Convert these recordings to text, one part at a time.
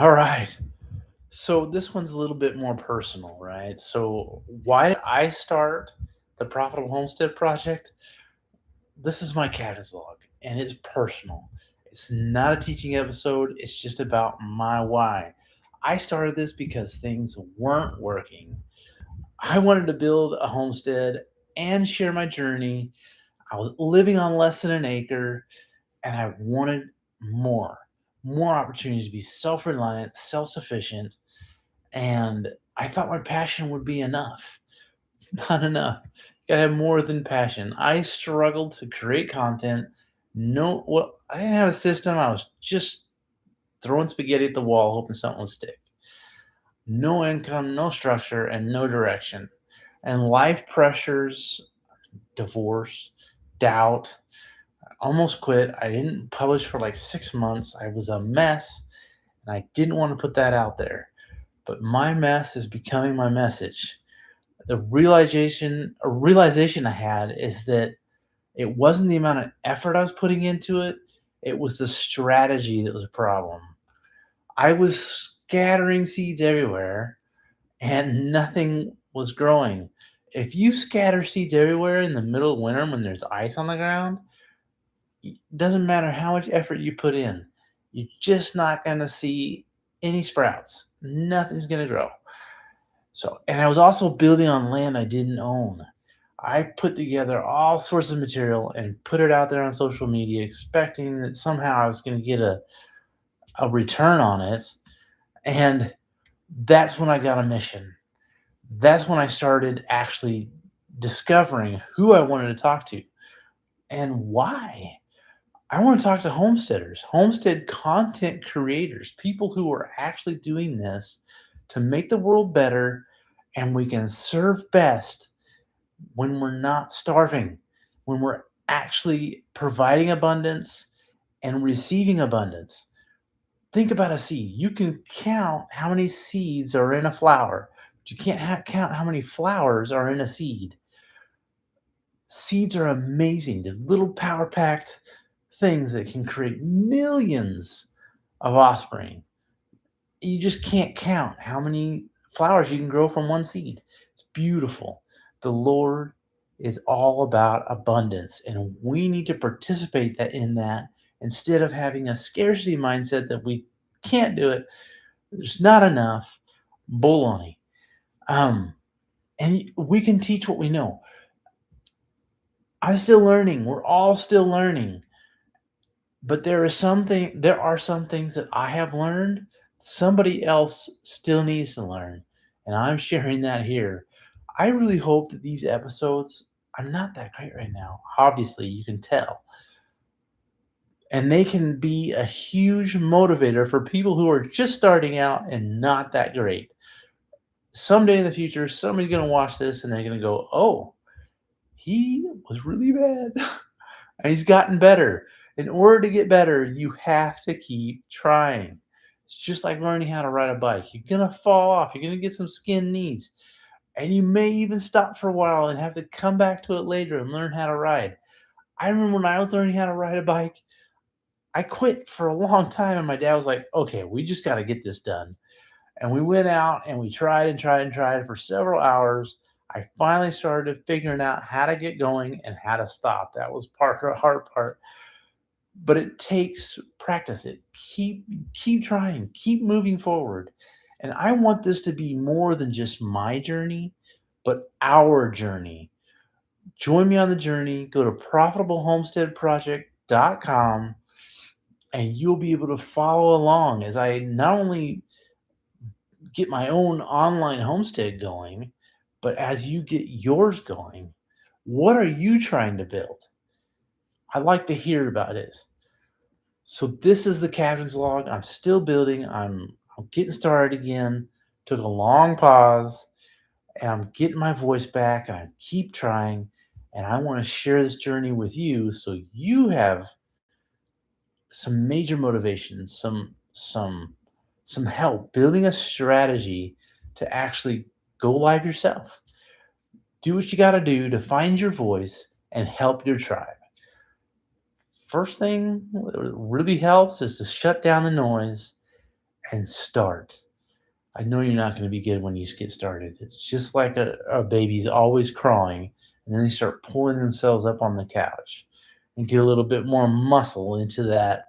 All right. So this one's a little bit more personal, right? So why did I start the Profitable Homestead Project? This is my cabin's log, and it's personal. It's not a teaching episode. It's just about my why. I started this because things weren't working. I wanted to build a homestead and share my journey. I was living on less than an acre, and I wanted more, more opportunities to be self-reliant, self-sufficient, and I thought my passion would be enough. It's not enough. You gotta have more than passion. I struggled to create content. No, well, I didn't have a system. I was just throwing spaghetti at the wall, hoping something would stick. No income, no structure, and no direction. And life pressures, divorce, doubt. I almost quit. I didn't publish for like 6 months. I was a mess, and I didn't want to put that out there. But my mess is becoming my message. The realization I had is that it wasn't the amount of effort I was putting into it, it was the strategy that was a problem. I was scattering seeds everywhere and nothing was growing. If you scatter seeds everywhere in the middle of winter when there's ice on the ground, it doesn't matter how much effort you put in, you're just not going to see any sprouts. Nothing's going to grow. So, and I was also building on land I didn't own. I put together all sorts of material and put it out there on social media, expecting that somehow I was going to get a return on it. And that's when I got a mission. That's when I started actually discovering who I wanted to talk to and why. I want to talk to homesteaders, homestead content creators, people who are actually doing this to make the world better, and we can serve best when we're not starving, when we're actually providing abundance and receiving abundance. Think about a seed. You can count how many seeds are in a flower, but you can't count how many flowers are in a seed. Seeds are amazing. They're little power packed things that can create millions of offspring. You just can't count how many flowers you can grow from one seed. It's beautiful. The Lord is all about abundance, and we need to participate in that instead of having a scarcity mindset that we can't do it. There's not enough. Baloney. Um, and we can teach what we know. I'm still learning. We're all still learning. But there are some things that I have learned somebody else still needs to learn, and I'm sharing that here. I really hope that these episodes, I'm not that great right now. Obviously, you can tell. And they can be a huge motivator for people who are just starting out and not that great. Someday in the future, somebody's going to watch this and they're going to go, "Oh, he was really bad." And he's gotten better. In order to get better, you have to keep trying. It's just like learning how to ride a bike. You're going to fall off, you're going to get some skinned knees, and you may even stop for a while and have to come back to it later and learn how to ride. I remember when I was learning how to ride a bike, I quit for a long time, and my dad was like, "Okay, we just got to get this done." And we went out and we tried and tried and tried for several hours. I finally started figuring out how to get going and how to stop. That was the hard part, but it takes practice. It keep trying, keep moving forward. And I want this to be more than just my journey, but our journey. Join me on the journey. Go to profitablehomesteadproject.com and you'll be able to follow along as I not only get my own online homestead going, but as you get yours going, what are you trying to build? I'd like to hear about it. So this is the captain's log. I'm still building. I'm getting started again. Took a long pause, and I'm getting my voice back, and I keep trying. And I want to share this journey with you, so you have some major motivation, some help building a strategy to actually go live yourself. Do what you got to do to find your voice and help your tribe. First thing that really helps is to shut down the noise and start. I know you're not going to be good when you just get started. It's just like a baby's always crawling, and then they start pulling themselves up on the couch and get a little bit more muscle into that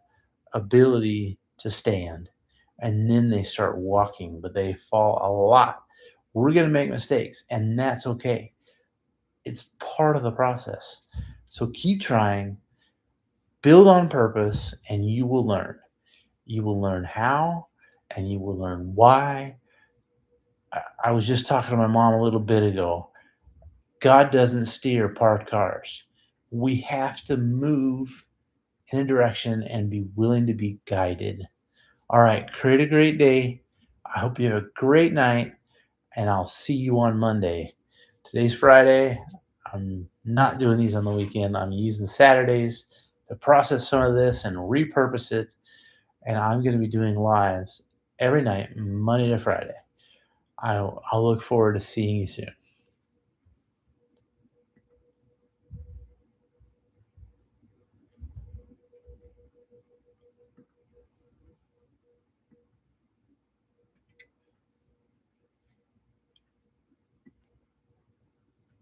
ability to stand. And then they start walking, but they fall a lot. We're going to make mistakes, and that's okay. It's part of the process. So keep trying, build on purpose, and you will learn. You will learn how, and you will learn why. I was just talking to my mom a little bit ago. God doesn't steer parked cars. We have to move in a direction and be willing to be guided. All right, create a great day. I hope you have a great night, and I'll see you on Monday. Today's Friday. I'm not doing these on the weekend. I'm using Saturdays to process some of this and repurpose it. And I'm going to be doing lives every night, Monday to Friday. I'll look forward to seeing you soon.